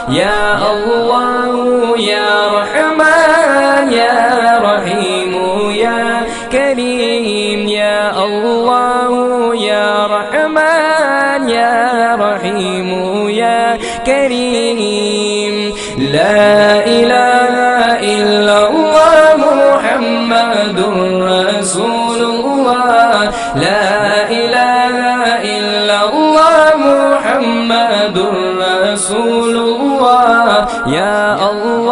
يا الله يا رحمن يا رحيم يا كريم يا الله يا رحمن يا رحيم يا كريم لا إله إلا الله محمد رسول الله لا إله إلا الله محمد رسول الله يا الله